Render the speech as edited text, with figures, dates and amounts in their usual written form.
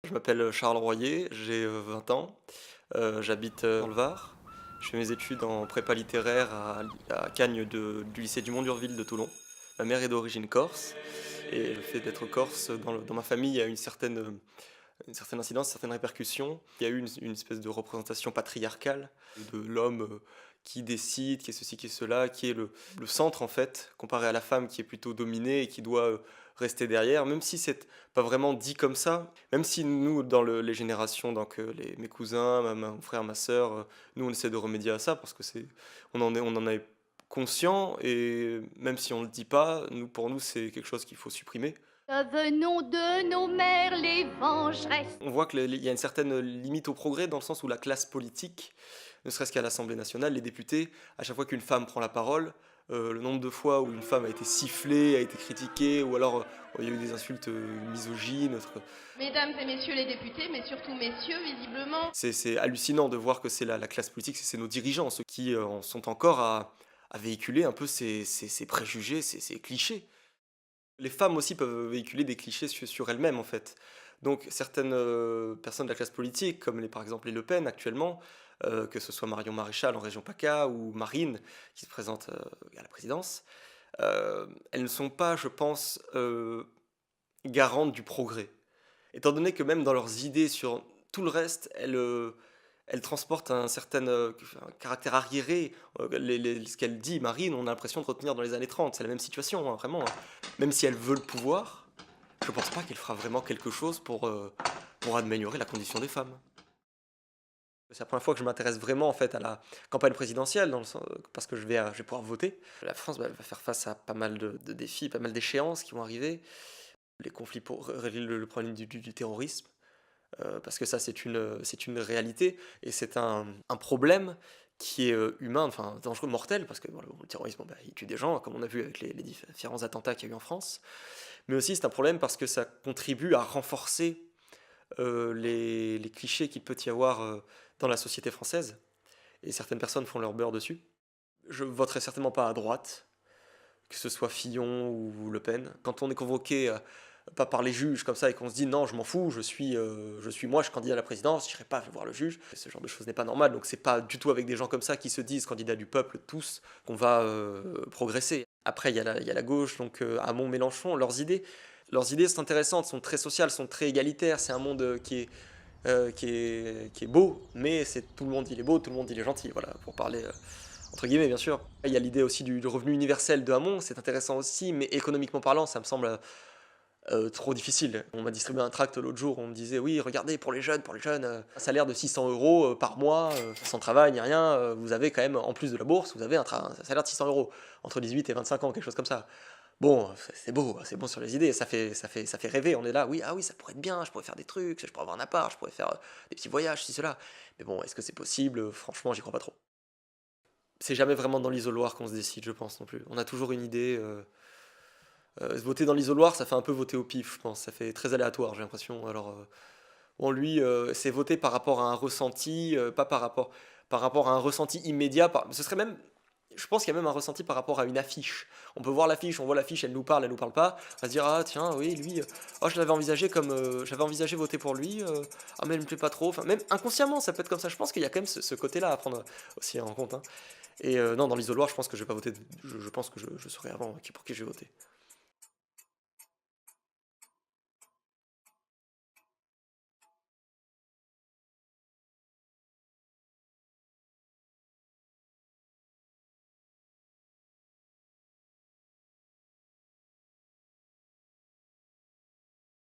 Je m'appelle Charles Royer, j'ai 20 ans, j'habite dans le Var. Je fais mes études en prépa littéraire à Cagnes du lycée Dumont d'Urville de Toulon. Ma mère est d'origine corse et le fait d'être corse dans ma famille a une certaine incidence, certaines répercussions. Il y a eu une espèce de représentation patriarcale de l'homme qui décide, qui est ceci, qui est cela, qui est le centre en fait, comparé à la femme qui est plutôt dominée et qui doit rester derrière, même si c'est pas vraiment dit comme ça, même si nous, dans les générations, donc mes cousins, mon frère, ma sœur, nous on essaie de remédier à ça parce que on en est conscient et même si on le dit pas, pour nous c'est quelque chose qu'il faut supprimer. Venons de nos mères les vengeresses. On voit qu'il y a une certaine limite au progrès dans le sens où la classe politique, ne serait-ce qu'à l'Assemblée nationale, les députés, à chaque fois qu'une femme prend la parole, le nombre de fois où une femme a été sifflée, a été critiquée, ou alors il y a eu des insultes misogynes, Mesdames et messieurs les députés, mais surtout messieurs, visiblement. c'est hallucinant de voir que c'est la classe politique, c'est nos dirigeants, ceux qui en sont encore à véhiculer un peu ces préjugés, ces clichés. Les femmes aussi peuvent véhiculer des clichés sur elles-mêmes, en fait. Donc certaines personnes de la classe politique, comme par exemple les Le Pen actuellement, que ce soit Marion Maréchal en région PACA ou Marine qui se présente à la présidence, elles ne sont pas, je pense, garantes du progrès. Étant donné que même dans leurs idées sur tout le reste, elles transportent un caractère arriéré. Ce qu'elle dit, Marine, on a l'impression de retenir dans les années 30. C'est la même situation, hein, vraiment, hein. Même si elle veut le pouvoir, je ne pense pas qu'elle fera vraiment quelque chose pour améliorer la condition des femmes. C'est la première fois que je m'intéresse vraiment en fait à la campagne présidentielle, parce que je vais pouvoir voter. La France va faire face à pas mal de défis, pas mal d'échéances qui vont arriver. Les conflits pour régler le problème du terrorisme, parce que ça c'est une réalité et c'est un problème qui est humain, enfin dangereux, mortel, parce que bon, le terrorisme, bon, bah, il tue des gens, comme on a vu avec les différents attentats qu'il y a eu en France, mais aussi c'est un problème parce que ça contribue à renforcer les clichés qu'il peut y avoir dans la société française, et certaines personnes font leur beurre dessus. Je voterai certainement pas à droite, que ce soit Fillon ou Le Pen. Quand on est convoqué, pas par les juges comme ça, et qu'on se dit non, je m'en fous, je suis candidat à la présidence, je n'irai pas voir le juge. Ce genre de choses n'est pas normal, donc c'est pas du tout avec des gens comme ça qui se disent candidats du peuple tous qu'on va progresser. Après, il y a la gauche, donc Hamon, Mélenchon, leurs idées sont intéressantes, sont très sociales, sont très égalitaires. C'est un monde qui est beau, mais c'est tout le monde il est beau, tout le monde il est gentil, voilà, pour parler entre guillemets bien sûr. Il y a l'idée aussi du revenu universel de Hamon, c'est intéressant aussi, mais économiquement parlant, ça me semble trop difficile. On m'a distribué un tract l'autre jour, on me disait oui, regardez pour les jeunes, un salaire de 600 euros par mois, sans travail ni rien, vous avez quand même, en plus de la bourse, vous avez un salaire de 600 euros, entre 18 et 25 ans, quelque chose comme ça. Bon, c'est bon sur les idées, ça fait rêver. On est là, oui, ah oui, ça pourrait être bien, je pourrais faire des trucs, je pourrais avoir un appart, je pourrais faire des petits voyages, ci, cela. Mais bon, est-ce que c'est possible? Franchement, j'y crois pas trop. C'est jamais vraiment dans l'isoloir qu'on se décide, je pense non plus. On a toujours une idée. Voter dans l'isoloir, ça fait un peu voter au pif, je pense. Ça fait très aléatoire, j'ai l'impression. Alors, bon, lui, c'est voter par rapport à un ressenti, pas par rapport à un ressenti immédiat. Ce serait même, je pense qu'il y a même un ressenti par rapport à une affiche. On peut voir l'affiche, on voit l'affiche, elle nous parle pas. On va se dire, ah tiens, oui, lui, oh, j'avais envisagé voter pour lui, ah mais il me plaît pas trop. Enfin, même inconsciemment, ça peut être comme ça. Je pense qu'il y a quand même ce côté-là à prendre aussi en compte, hein. Et non, dans l'isoloir, je pense que je vais pas voter, je pense que je saurai avant pour qui je vais voter.